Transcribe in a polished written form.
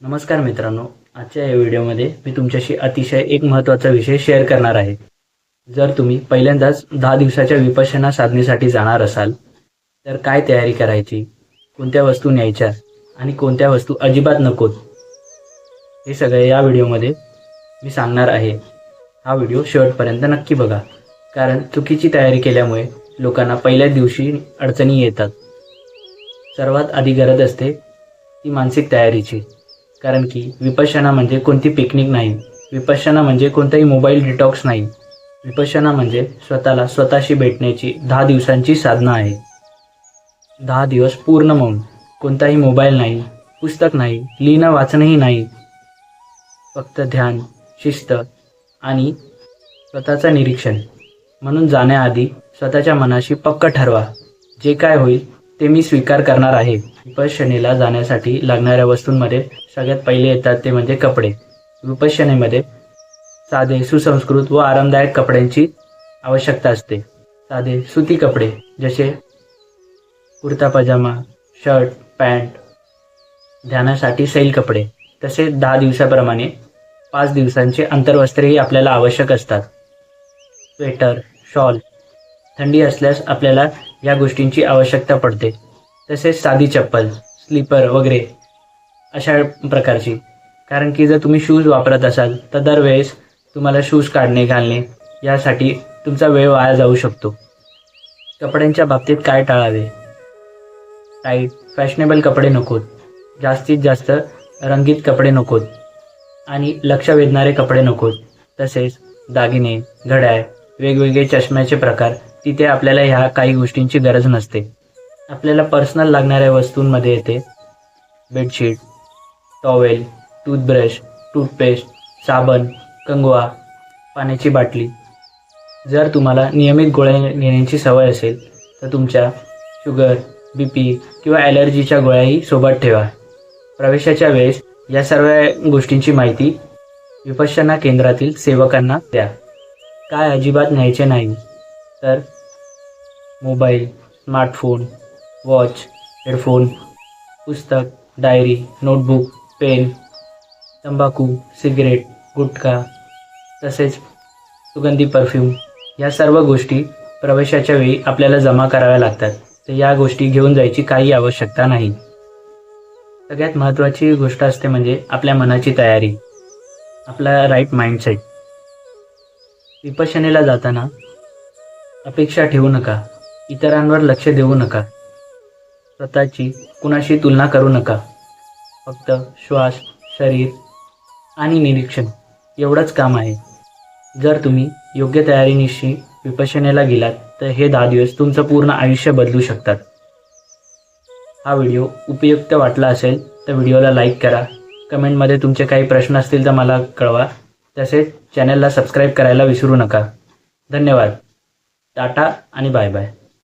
नमस्कार मित्रांनो, आजच्या या व्हिडिओमध्ये मी तुमच्याशी अतिशय एक महत्त्वाचा विषय शेअर करणार आहे. जर तुम्ही पहिल्यांदाच 10 दिवसाच्या विपश्यना साधनेसाठी जाणार असाल, तर काय तयारी करायची, कोणत्या वस्तू न्यायच्या आणि कोणत्या वस्तू अजिबात नकोत, हे सगळे या व्हिडिओमध्ये मी सांगणार आहे. हा व्हिडिओ शेवटपर्यंत नक्की बघा, कारण चुकीची तयारी केल्यामुळे लोकांना पहिल्याच दिवशी अडचणी येतात. सर्वात आधी गरज असते ती मानसिक तयारीची. कारण की विपश्यना म्हणजे कोणती पिकनिक नाही. विपश्यना म्हणजे कोणताही मोबाईल डिटॉक्स नाही. विपश्यना म्हणजे स्वतःला स्वतःशी भेटण्याची 10 दिवसांची साधना आहे. 10 दिवस पूर्ण मौन, कोणताही मोबाईल नाही, पुस्तक नाही, लिहिणं वाचणंही नाही. फक्त ध्यान, शिस्त आणि स्वतःचं निरीक्षण. म्हणून जाण्याआधी स्वतःच्या मनाशी पक्क ठरवा, जे काय होईल ते मी स्वीकार करणार आहे. विपश्यनेला जाण्यासाठी लागणाऱ्या वस्तूंमध्ये सगळ्यात पहिले येतात ते म्हणजे कपडे. विपश्यनेमध्ये साधे, सुसंस्कृत व आरामदायक कपड्यांची आवश्यकता असते. साधे सुती कपडे जसे कुर्ता पजामा, शर्ट, पॅन्ट. ध्यानासाठी सैल कपडे. तसेच 10 दिवसाप्रमाणे 5 दिवसांचे अंतर्वस्त्रेही आपल्याला आवश्यक असतात. Sweater, shawl. थंडी असल्यास आपल्याला या गोष्टींची आवश्यकता पडते. तसेच साधी चप्पल, स्लीपर वगैरे अशा प्रकारची. कारण की जर तुम्ही शूज वापरत असाल तर दरवेळेस तुम्हाला शूज काढणे घालणे यासाठी तुमचा वेळ वाया जाऊ शकतो. कपड्यांच्या बाबतीत काय टाळावे? टाईट, फॅशनेबल कपडे नकोत. जास्तीत जास्त रंगीत कपडे नकोत आणि लक्ष वेधणारे कपडे नकोत. तसेच दागिने, घड्याळ, वेगवेगळे चष्म्याचे प्रकार, तिथे आपल्याला ह्या काही गोष्टींची गरज नसते. आपल्याला पर्सनल लागणाऱ्या वस्तूंमध्ये येते बेडशीट, टॉवेल, टूथब्रश, टूथपेस्ट, साबण, कंगवा, पाण्याची बाटली. जर तुम्हाला नियमित गोळ्या घेण्याची सवय असेल तर तुमच्या शुगर, BP किंवा ॲलर्जीच्या गोळ्याही सोबत ठेवा. प्रवेशाच्या वेळेस या सर्व गोष्टींची माहिती विपश्यना केंद्रातील सेवकांना द्या. काय अजिबात न्यायचे नाही तर मोबाईल, स्मार्टफोन, वॉच, हेडफोन, पुस्तक, डायरी, नोटबुक, पेन, तंबाखू, सिगरेट, गुटखा, तसेच सुगंधी परफ्यूम. या सर्व गोष्टी प्रवेशाच्या वेळी आपल्याला जमा कराव्या लागतात. तर या गोष्टी घेऊन जायची काही आवश्यकता नाही. सगळ्यात महत्त्वाची गोष्ट असते म्हणजे आपल्या मनाची तयारी, आपला राईट माइंडसेट. विपश्यनेला जाताना अपेक्षा ठेवू नका, इतरांवर लक्ष देऊ नका, स्वतःची कुणाशी तुलना करू नका. फक्त श्वास, शरीर आणि निरीक्षण एवढंच काम आहे. जर तुम्ही योग्य तयारीनिशी विपश्यनेला गेलात तर हे 10 दिवस तुमचं पूर्ण आयुष्य बदलू शकतात. हा व्हिडिओ उपयुक्त वाटला असेल तर व्हिडिओला लाईक करा. कमेंटमध्ये तुमचे काही प्रश्न असतील तर मला कळवा. तसेच चॅनलला सबस्क्राईब करायला विसरू नका. धन्यवाद. टाटा आणि बाय बाय.